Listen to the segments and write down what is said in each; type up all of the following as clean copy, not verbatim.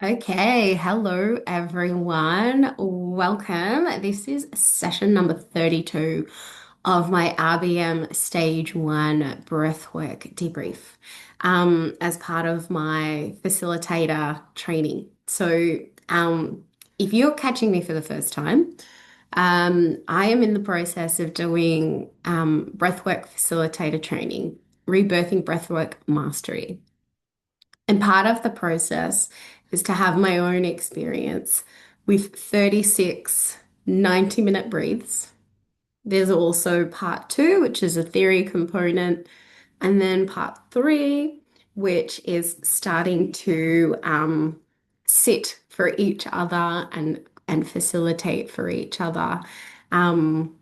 Okay, hello everyone. Welcome. This is session number 32 of my RBM Stage 1 Breathwork debrief as part of my facilitator training. Um, if you're catching me for the first time, I am in the process of doing breathwork facilitator training, rebirthing breathwork mastery. And part of the process is to have my own experience with 36 90-minute breaths. There's also part two, which is a theory component, and then part three, which is starting to sit for each other and facilitate for each other. Um,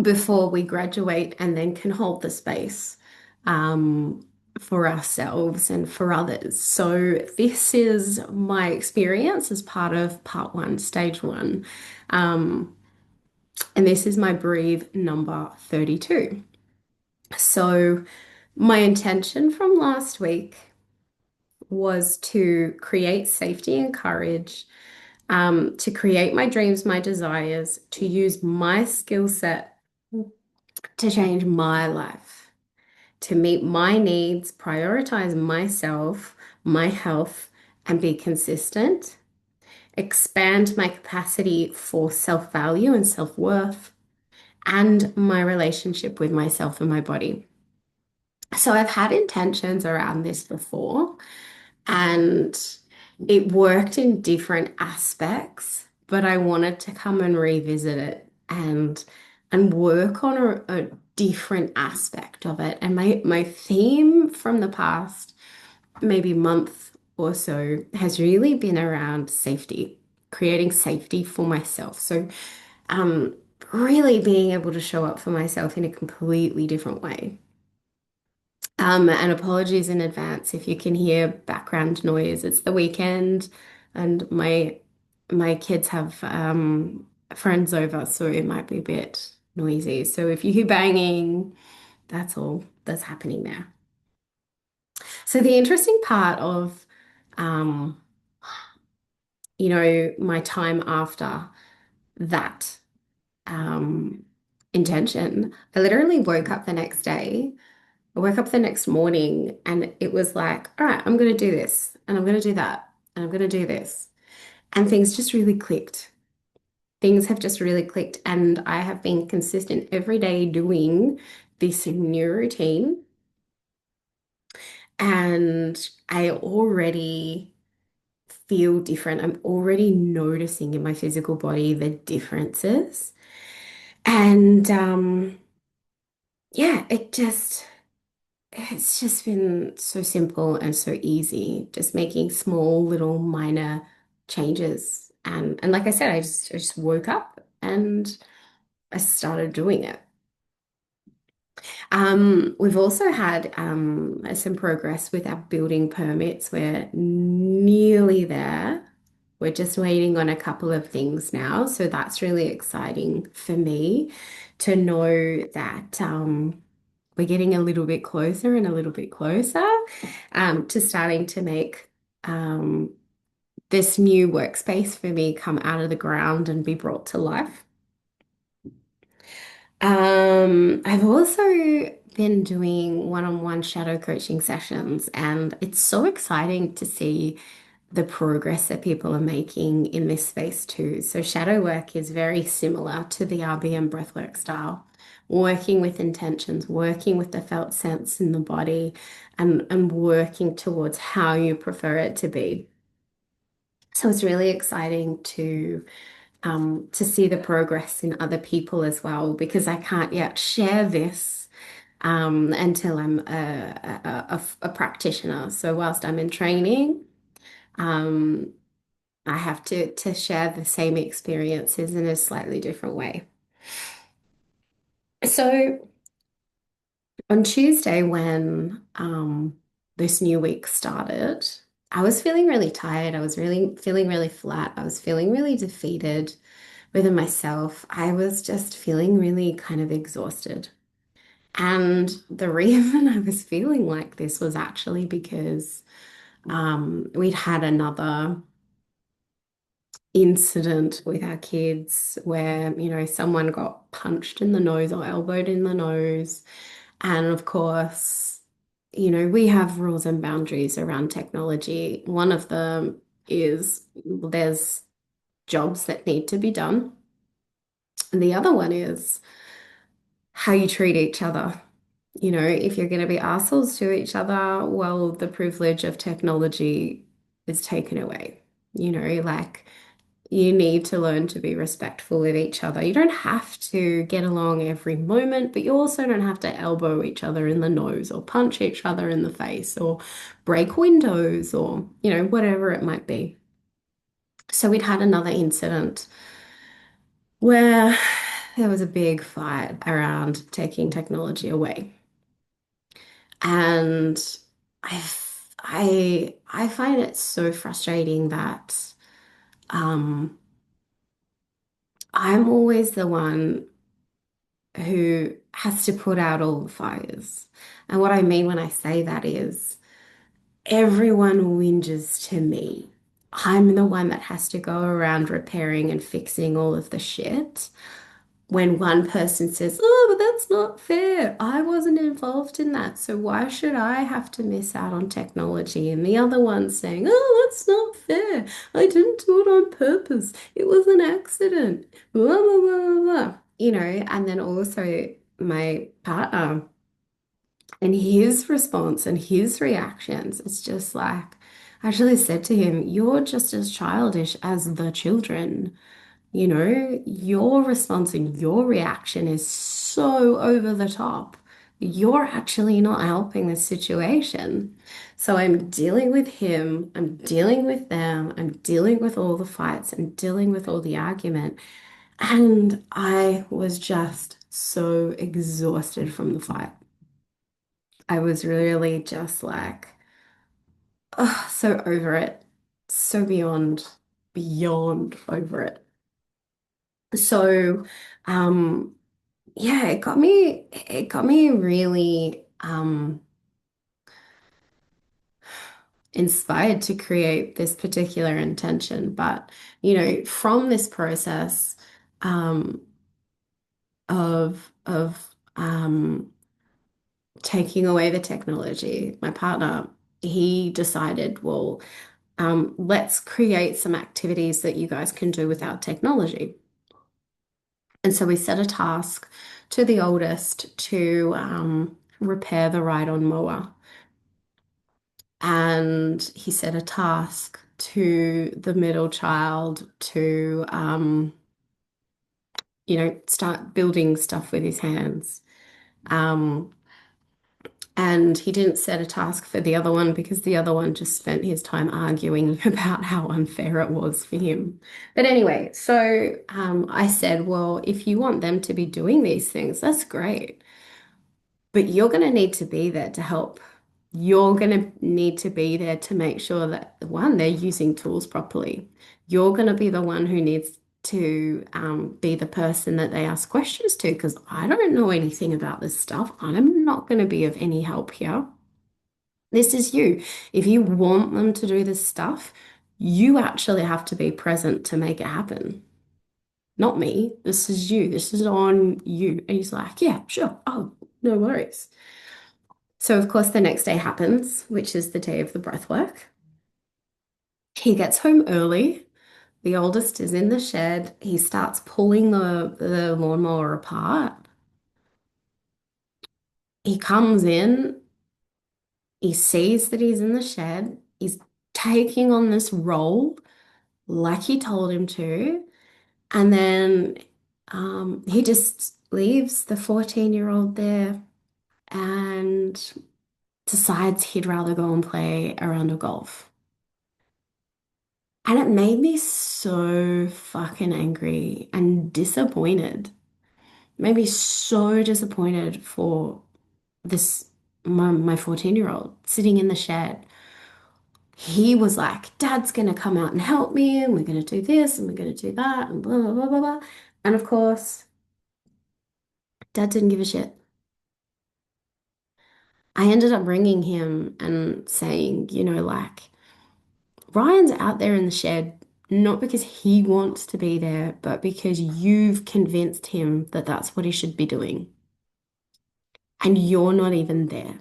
Before we graduate and then can hold the space um, for ourselves and for others. So, this is my experience as part of part one, stage one. Um, and this is my breathe number 32. So, my intention from last week was to create safety and courage, to create my dreams, my desires, to use my skill set to change my life, to meet my needs, prioritize myself, my health, and be consistent, expand my capacity for self-value and self-worth, and my relationship with myself and my body. So I've had intentions around this before, and it worked in different aspects, but I wanted to come and revisit it and work on a different aspect of it. And my theme from the past maybe month or so has really been around safety, creating safety for myself. So really being able to show up for myself in a completely different way. And apologies in advance if you can hear background noise. It's the weekend and my kids have friends over, so it might be a bit noisy. So if you hear banging, that's all that's happening there. So the interesting part of um, my time after that um intention, I literally woke up the next day. I woke up the next morning and it was like, all right, I'm going to do this and I'm going to do that and I'm going to do this. And things just really clicked. Things have just really clicked. And I have been consistent every day doing this new routine. And I already feel different. I'm already noticing in my physical body the differences. And yeah, it's just been so simple and so easy, just making small little minor changes. And like I said, I just woke up and I started doing it. We've also had some progress with our building permits. We're nearly there. We're just waiting on a couple of things now. So that's really exciting for me to know that we're getting a little bit closer and a little bit closer to starting to make this new workspace for me come out of the ground and be brought to life. I've also been doing one-on-one shadow coaching sessions, and it's so exciting to see the progress that people are making in this space too. So shadow work is very similar to the RBM breathwork style, working with intentions, working with the felt sense in the body, and working towards how you prefer it to be. So it's really exciting to see the progress in other people as well, because I can't yet share this until I'm a practitioner. So whilst I'm in training, um, I have to share the same experiences in a slightly different way. So on Tuesday, when this new week started, I was feeling really tired. I was really feeling really flat. I was feeling really defeated within myself. I was just feeling really kind of exhausted. And the reason I was feeling like this was actually because We'd had another incident with our kids where, someone got punched in the nose or elbowed in the nose. And of course, we have rules and boundaries around technology. One of them is there's jobs that need to be done. And the other one is how you treat each other. If you're going to be assholes to each other, well, the privilege of technology is taken away. Like you need to learn to be respectful of each other. You don't have to get along every moment, but you also don't have to elbow each other in the nose or punch each other in the face or break windows or, whatever it might be. So we'd had another incident where there was a big fight around taking technology away. And I find it so frustrating that I'm always the one who has to put out all the fires. And what I mean when I say that is everyone whinges to me. I'm the one that has to go around repairing and fixing all of the shit. When one person says, "Oh, but that's not fair. I wasn't involved in that. So why should I have to miss out on technology?" And the other one saying, "Oh, that's not fair. I didn't do it on purpose. It was an accident." Blah, blah, blah, blah, blah. And then also my partner and his response and his reactions, it's just like, I actually said to him, "You're just as childish as the children." Your response and your reaction is so over the top. You're actually not helping the situation. So I'm dealing with him, I'm dealing with them, I'm dealing with all the fights, I'm dealing with all the argument. And I was just so exhausted from the fight. I was really just like, oh, so over it. So beyond over it. So, um, yeah, it got me really inspired to create this particular intention. But, from this process um of taking away the technology, my partner, he decided, well, let's create some activities that you guys can do without technology. And so we set a task to the oldest to repair the ride-on mower. And he set a task to the middle child to, start building stuff with his hands. Um, and he didn't set a task for the other one because the other one just spent his time arguing about how unfair it was for him. But anyway, so I said, well, if you want them to be doing these things, that's great. But you're going to need to be there to help. You're going to need to be there to make sure that, one, they're using tools properly. You're going to be the one who needs to be the person that they ask questions to because I don't know anything about this stuff. I'm not going to be of any help here. This is you. If you want them to do this stuff, you actually have to be present to make it happen. Not me. This is you. This is on you. And he's like, yeah, sure. Oh, no worries. So, of course, the next day happens, which is the day of the breath work. He gets home early. The oldest is in the shed. He starts pulling the lawnmower apart. He comes in. He sees that he's in the shed. He's taking on this role like he told him to. And then he just leaves the 14-year-old there and decides he'd rather go and play a round of golf. And it made me so fucking angry and disappointed. It made me so disappointed for this my 14-year-old sitting in the shed. He was like, "Dad's gonna come out and help me, and we're gonna do this and we're gonna do that, and blah blah blah blah blah." And of course, Dad didn't give a shit. I ended up ringing him and saying, like, Ryan's out there in the shed, not because he wants to be there, but because you've convinced him that that's what he should be doing. And you're not even there.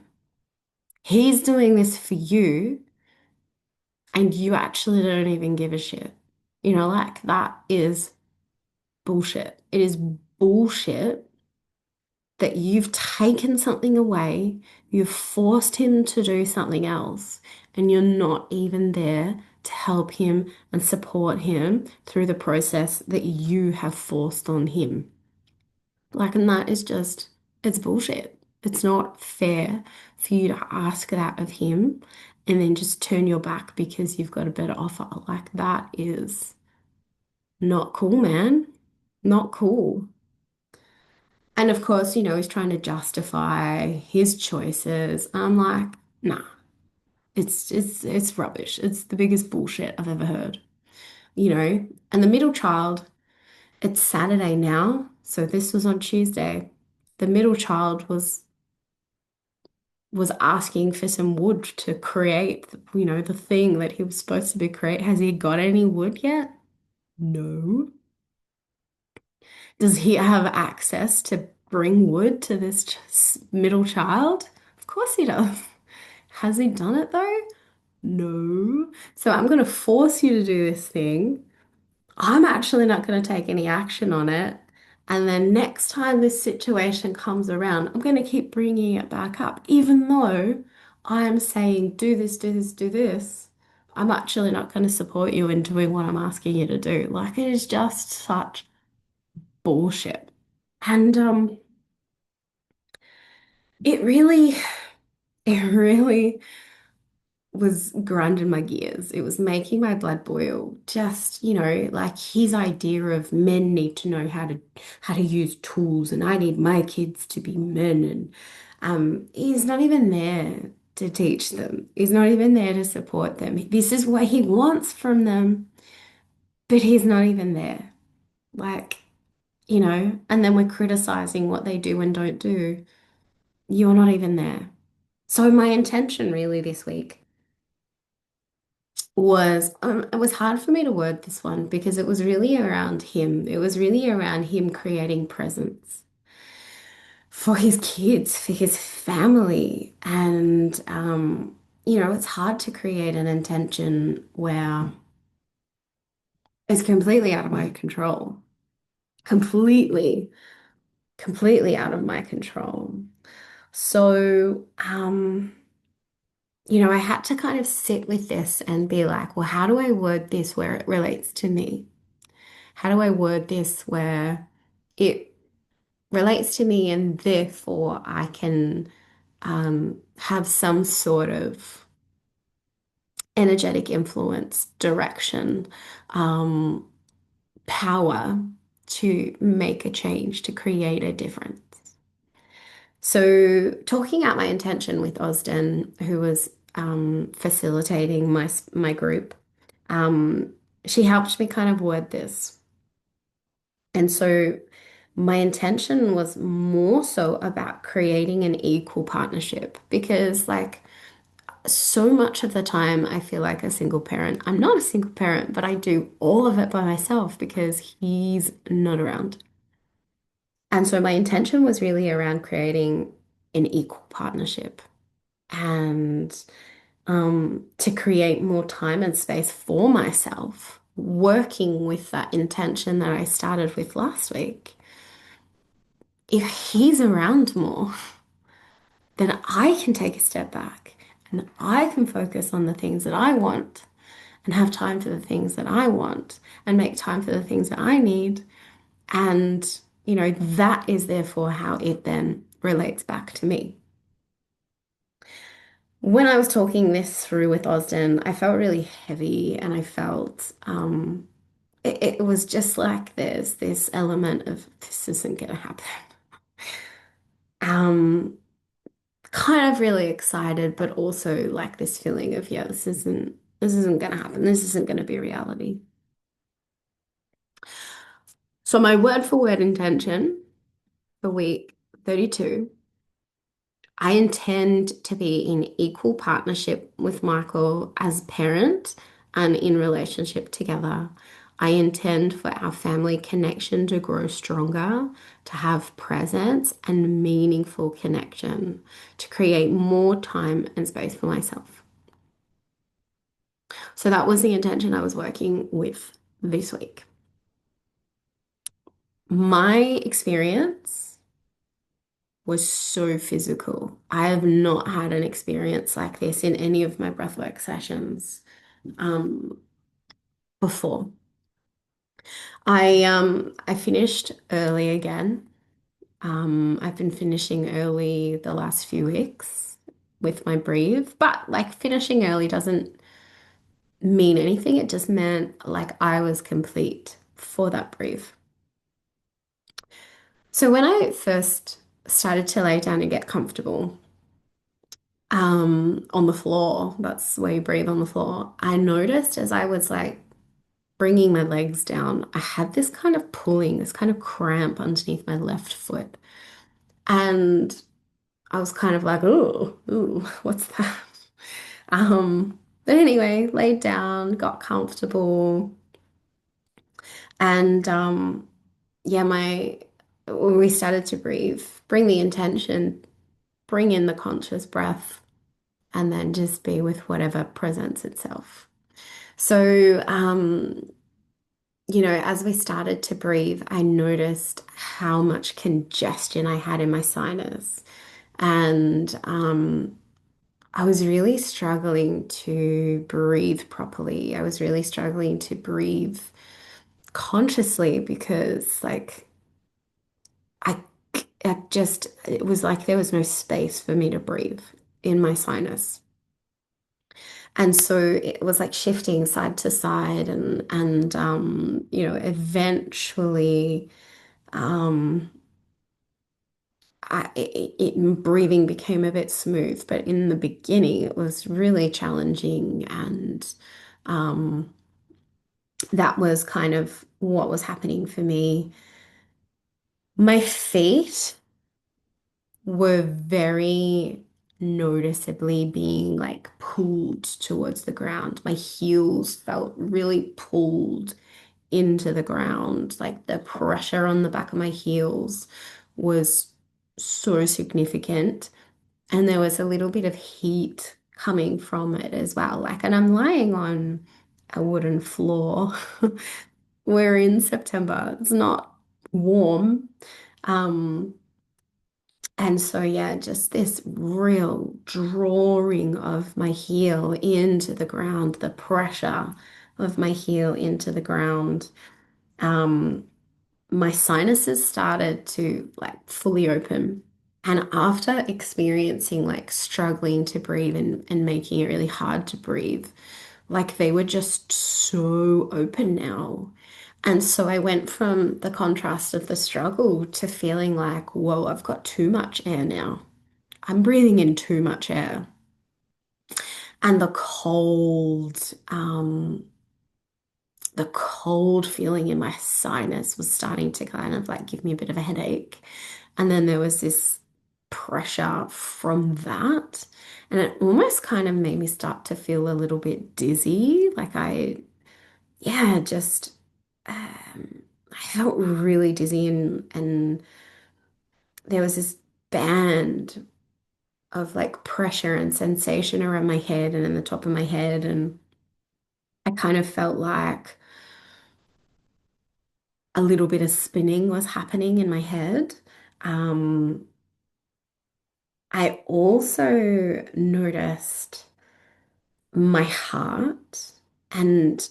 He's doing this for you, and you actually don't even give a shit. Like that is bullshit. It is bullshit that you've taken something away, you've forced him to do something else, and you're not even there to help him and support him through the process that you have forced on him. Like, and that is just, it's bullshit. It's not fair for you to ask that of him and then just turn your back because you've got a better offer. Like, that is not cool, man. Not cool. And of course, he's trying to justify his choices. I'm like, nah, it's rubbish. It's the biggest bullshit I've ever heard. And the middle child, it's Saturday now, so this was on Tuesday. The middle child was asking for some wood to create, the thing that he was supposed to be create. Has he got any wood yet? No. Does he have access to bring wood to this middle child? Of course he does. Has he done it though? No. So I'm going to force you to do this thing. I'm actually not going to take any action on it. And then next time this situation comes around, I'm going to keep bringing it back up, even though I'm saying, do this, do this, do this. I'm actually not going to support you in doing what I'm asking you to do. Like, it is just such bullshit. And it really, it really was grinding my gears. It was making my blood boil. Just, like his idea of men need to know how to use tools, and I need my kids to be men. And he's not even there to teach them. He's not even there to support them. This is what he wants from them, but he's not even there. Like, and then we're criticizing what they do and don't do. You're not even there. So my intention really this week was it was hard for me to word this one because it was really around him. It was really around him creating presence for his kids, for his family. And it's hard to create an intention where it's completely out of my control. Completely, completely out of my control. So, I had to kind of sit with this and be like, well, how do I word this where it relates to me? How do I word this where it relates to me and therefore I can have some sort of energetic influence, direction, um, power to make a change, to create a difference. So, talking out my intention with Osden, who was facilitating my group, um, she helped me kind of word this. And so my intention was more so about creating an equal partnership because, like, so much of the time, I feel like a single parent. I'm not a single parent, but I do all of it by myself because he's not around. And so my intention was really around creating an equal partnership and to create more time and space for myself, working with that intention that I started with last week. If he's around more, then I can take a step back and I can focus on the things that I want and have time for the things that I want and make time for the things that I need. And, that is therefore how it then relates back to me. When I was talking this through with Osden, I felt really heavy and I felt it was just like there's this element of this isn't going to happen. Um, Kind of really excited, but also like this feeling of, yeah, this isn't gonna happen. This isn't gonna be reality. So my word for word intention for week 32, I intend to be in equal partnership with Michael as parent, and in relationship together. I intend for our family connection to grow stronger, to have presence and meaningful connection, to create more time and space for myself. So that was the intention I was working with this week. My experience was so physical. I have not had an experience like this in any of my breathwork sessions um, before. I finished early again. I've been finishing early the last few weeks with my breathe, but like finishing early doesn't mean anything. It just meant like I was complete for that breathe. So when I first started to lay down and get comfortable, on the floor, that's where you breathe on the floor, I noticed as I was like bringing my legs down, I had this kind of pulling, this kind of cramp underneath my left foot. And I was kind of like, ooh, what's that? But anyway, laid down, got comfortable, and yeah, my when we started to breathe, bring the intention, bring in the conscious breath, and then just be with whatever presents itself. So, as we started to breathe, I noticed how much congestion I had in my sinus. And I was really struggling to breathe properly. I was really struggling to breathe consciously because, like, I, it was like there was no space for me to breathe in my sinus. And so it was like shifting side to side and eventually um breathing became a bit smooth, but in the beginning it was really challenging and um that was kind of what was happening for me. My feet were very noticeably being like pulled towards the ground. My heels felt really pulled into the ground. Like the pressure on the back of my heels was so significant. And there was a little bit of heat coming from it as well. Like, and I'm lying on a wooden floor. We're in September. It's not warm. Um, and so, yeah, just this real drawing of my heel into the ground, the pressure of my heel into the ground. Um, my sinuses started to like fully open. And after experiencing like struggling to breathe and making it really hard to breathe, like they were just so open now. And so I went from the contrast of the struggle to feeling like, whoa, I've got too much air now. I'm breathing in too much air. And the cold feeling in my sinus was starting to kind of like give me a bit of a headache. And then there was this pressure from that. And it almost kind of made me start to feel a little bit dizzy. Yeah, just, I felt really dizzy and there was this band of like pressure and sensation around my head and in the top of my head. And I kind of felt like a little bit of spinning was happening in my head. Um, I also noticed my heart and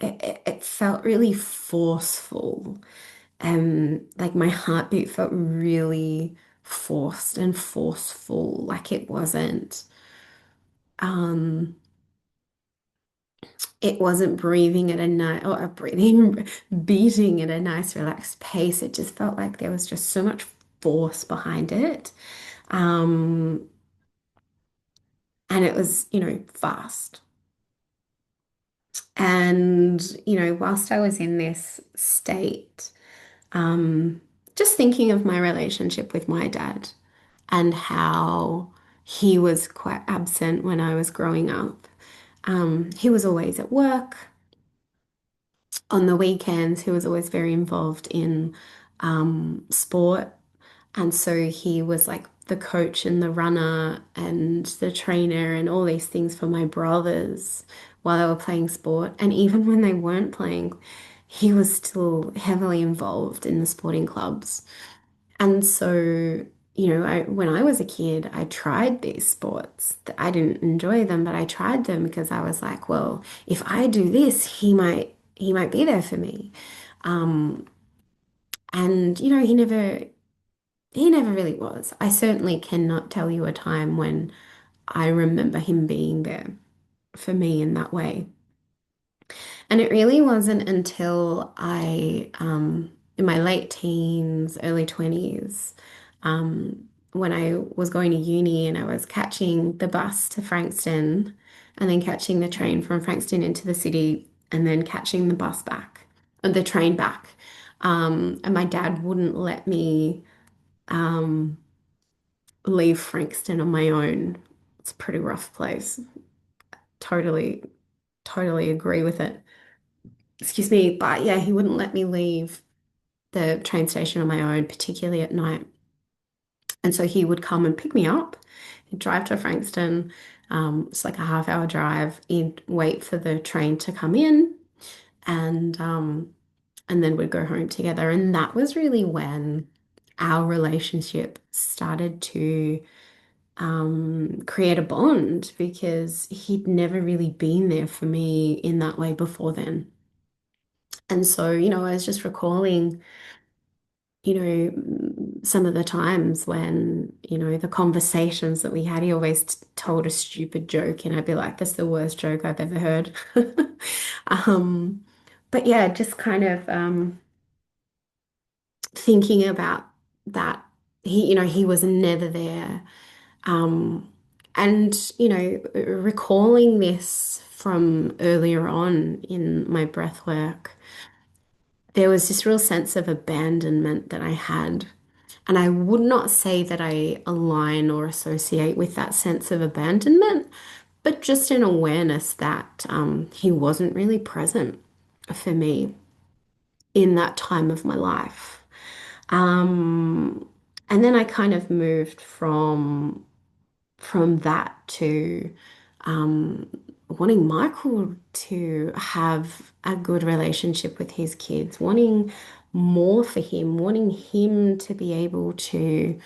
it felt really forceful. Like my heartbeat felt really forced and forceful, like um it wasn't breathing at a nice or breathing beating at a nice relaxed pace. It just felt like there was just so much force behind it. Um, and it was, fast. And, whilst I was in this state, um, just thinking of my relationship with my dad and how he was quite absent when I was growing up. He was always at work. On the weekends, he was always very involved in sport. And so he was like the coach and the runner and the trainer and all these things for my brothers while they were playing sport. And even when they weren't playing, he was still heavily involved in the sporting clubs. And so, when I was a kid, I tried these sports. I didn't enjoy them, but I tried them because I was like, well, if I do this, he might be there for me. Um, and he never really was. I certainly cannot tell you a time when I remember him being there for me in that way. And it really wasn't until in my late teens, early 20s, when I was going to uni and I was catching the bus to Frankston and then catching the train from Frankston into the city and then catching the bus back, the train back. And my dad wouldn't let me um, leave Frankston on my own. It's a pretty rough place. Totally, totally agree with it. Excuse me, but yeah, he wouldn't let me leave the train station on my own, particularly at night. And so he would come and pick me up. He'd drive to Frankston. It's like a half-hour drive. He'd wait for the train to come in, and and then we'd go home together. And that was really when our relationship started to create a bond because he'd never really been there for me in that way before then. And so, I was just recalling, some of the times when, the conversations that we had, he always told a stupid joke, and I'd be like, that's the worst joke I've ever heard. Um, but yeah, just kind of thinking about that. He was never there. Um, and, recalling this from earlier on in my breath work, there was this real sense of abandonment that I had. And I would not say that I align or associate with that sense of abandonment, but just an awareness that he wasn't really present for me in that time of my life. Um, and then I kind of moved from that to um, wanting Michael to have a good relationship with his kids, wanting more for him, wanting him to be able to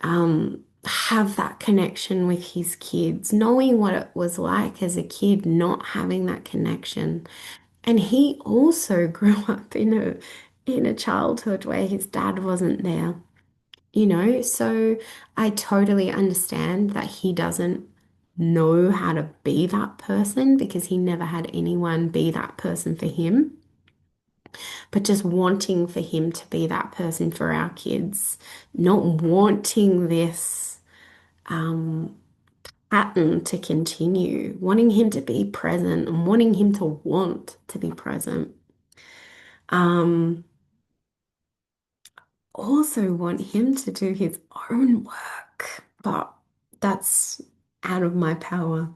have that connection with his kids, knowing what it was like as a kid not having that connection. And he also grew up in a childhood where his dad wasn't there. So I totally understand that he doesn't know how to be that person because he never had anyone be that person for him, but just wanting for him to be that person for our kids, not wanting this pattern to continue, wanting him to be present and wanting him to want to be present. Um, Also want him to do his own work, but that's out of my power.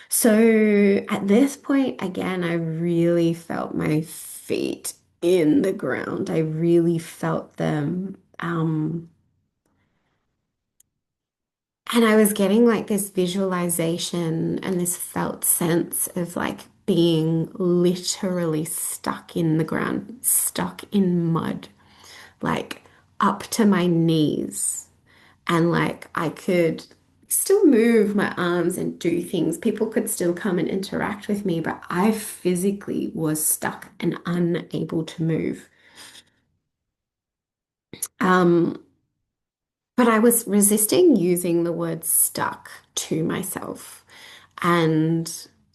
So at this point, again, I really felt my feet in the ground. I really felt them. And I was getting like this visualization and this felt sense of like being literally stuck in the ground, stuck in mud, like up to my knees. And like I could still move my arms and do things. People could still come and interact with me, but I physically was stuck and unable to move. Um, but I was resisting using the word stuck to myself. And,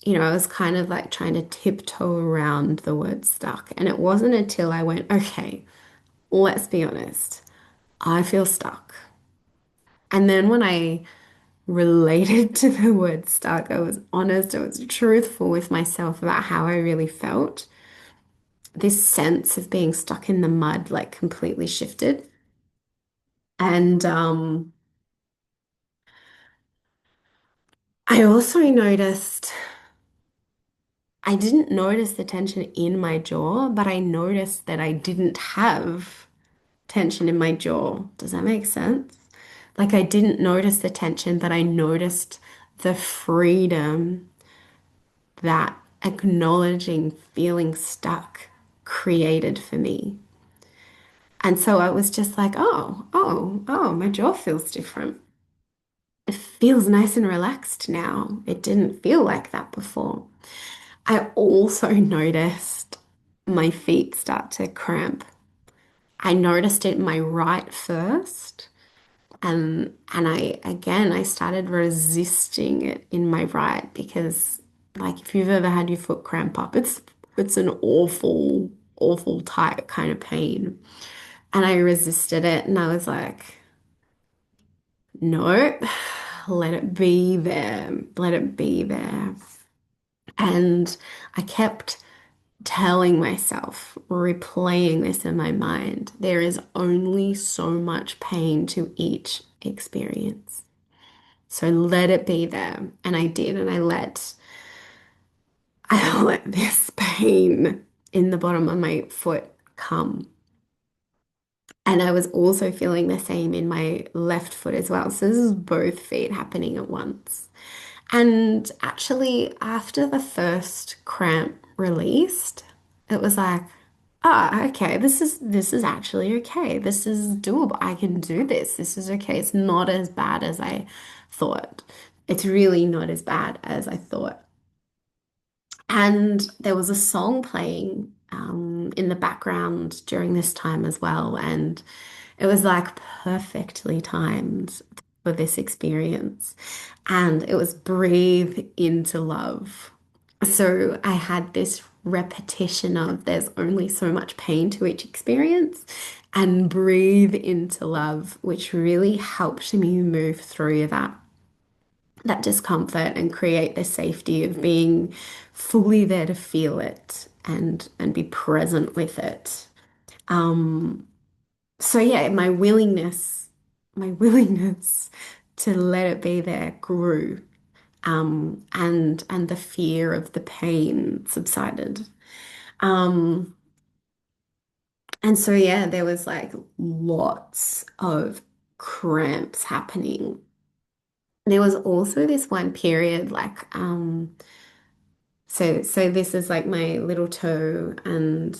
I was kind of like trying to tiptoe around the word stuck. And it wasn't until I went, okay, let's be honest, I feel stuck. And then when I related to the word stuck, I was honest, I was truthful with myself about how I really felt. This sense of being stuck in the mud like completely shifted. And I also noticed, I didn't notice the tension in my jaw, but I noticed that I didn't have tension in my jaw. Does that make sense? Like I didn't notice the tension, but I noticed the freedom that acknowledging feeling stuck created for me. And so I was just like, oh, my jaw feels different. It feels nice and relaxed now. It didn't feel like that before. I also noticed my feet start to cramp. I noticed it in my right first, and I started resisting it in my right because like if you've ever had your foot cramp up, it's an awful tight kind of pain. And I resisted it and I was like, no, let it be there. Let it be there. And I kept telling myself, replaying this in my mind, there is only so much pain to each experience. So let it be there. And I did, and I let this pain in the bottom of my foot come. And I was also feeling the same in my left foot as well. So this is both feet happening at once. And actually, after the first cramp released, it was like, ah, okay, this is actually okay. This is doable. I can do this. This is okay. It's not as bad as I thought. It's really not as bad as I thought. And there was a song playing in the background during this time as well. And it was like perfectly timed for this experience. And it was breathe into love. So I had this repetition of there's only so much pain to each experience and breathe into love, which really helped me move through that discomfort and create the safety of being fully there to feel it and be present with it. Um, so yeah, my willingness to let it be there grew. And the fear of the pain subsided. Um, and so yeah, there was like lots of cramps happening. There was also this one period like so this is like my little toe and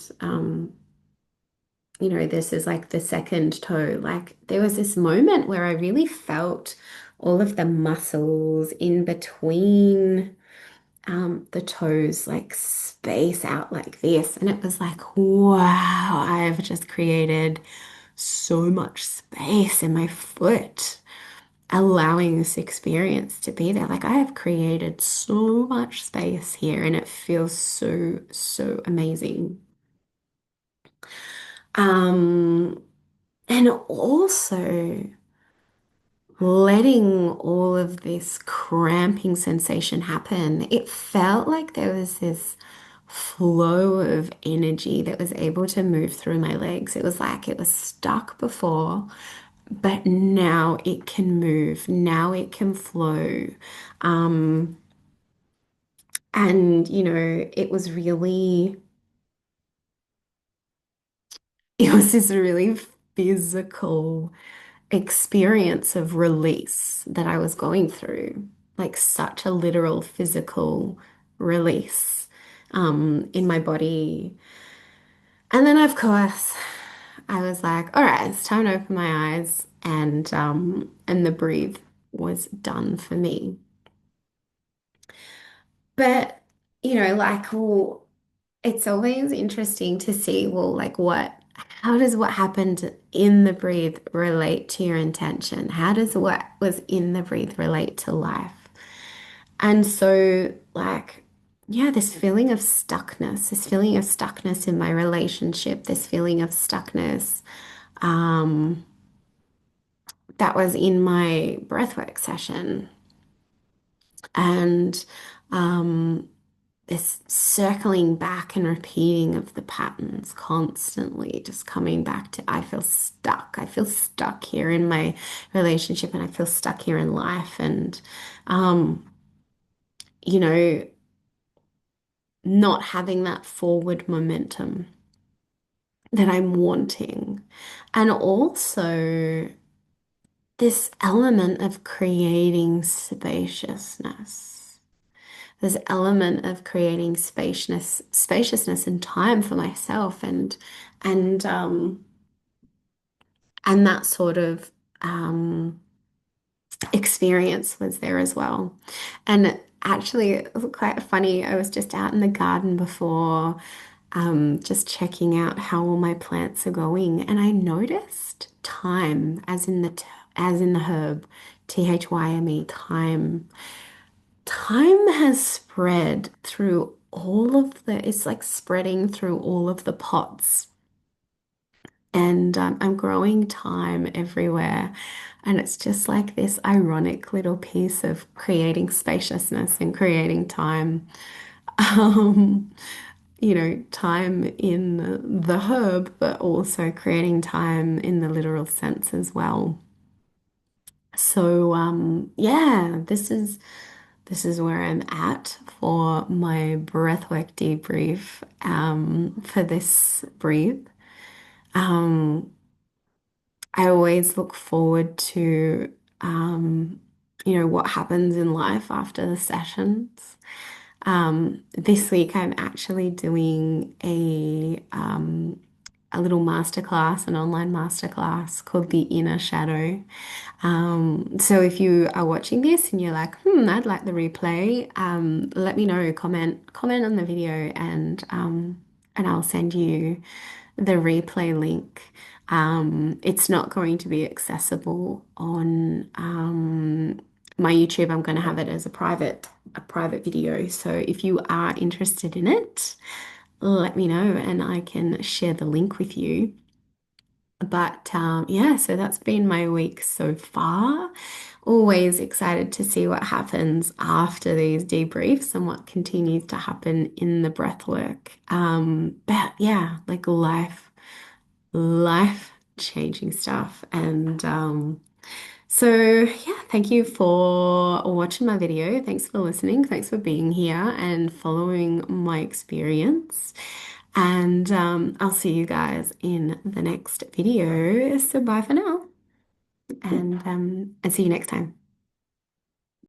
this is like the second toe. Like there was this moment where I really felt all of the muscles in between the toes like space out like this. And it was like, wow, I've just created so much space in my foot, allowing this experience to be there. Like I have created so much space here and it feels so amazing. Um, and also letting all of this cramping sensation happen, it felt like there was this flow of energy that was able to move through my legs. It was like it was stuck before, but now it can move, now it can flow. Um, and it was this really physical experience of release that I was going through, like such a literal physical release in my body. And then, of course, I was like, all right, it's time to open my eyes, and the breathe was done for me. But like, well, it's always interesting to see, well, like how does what happened in the breathe relate to your intention? How does what was in the breathe relate to life? And so, like, yeah, this feeling of stuckness in my relationship, this feeling of stuckness, um, that was in my breathwork session. And um, this circling back and repeating of the patterns constantly, just coming back to I feel stuck. I feel stuck here in my relationship and I feel stuck here in life. And you know, not having that forward momentum that I'm wanting. And also this element of creating spaciousness. This element of creating spaciousness and time for myself and and that sort of experience was there as well. And actually, it was quite funny. I was just out in the garden before, just checking out how all my plants are going, and I noticed thyme, as in the herb, THYME, thyme. Thyme has spread through all of the. It's like spreading through all of the pots. And I'm growing thyme everywhere. And it's just like this ironic little piece of creating spaciousness and creating time. Um, time in the herb, but also creating time in the literal sense as well. So yeah, this is where I'm at for my breathwork debrief for this breathe. Um, I always look forward to, um, what happens in life after the sessions. This week I'm actually doing a little masterclass, an online masterclass called The Inner Shadow. So if you are watching this and you're like, I'd like the replay, let me know, comment on the video and I'll send you the replay link. It's not going to be accessible on my YouTube. I'm going to have it as a private video. So if you are interested in it, let me know and I can share the link with you. But yeah, so that's been my week so far. Always excited to see what happens after these debriefs and what continues to happen in the breath work. But yeah, like life changing stuff. And so yeah, thank you for watching my video. Thanks for listening. Thanks for being here and following my experience. And I'll see you guys in the next video. So bye for now, and see you next time.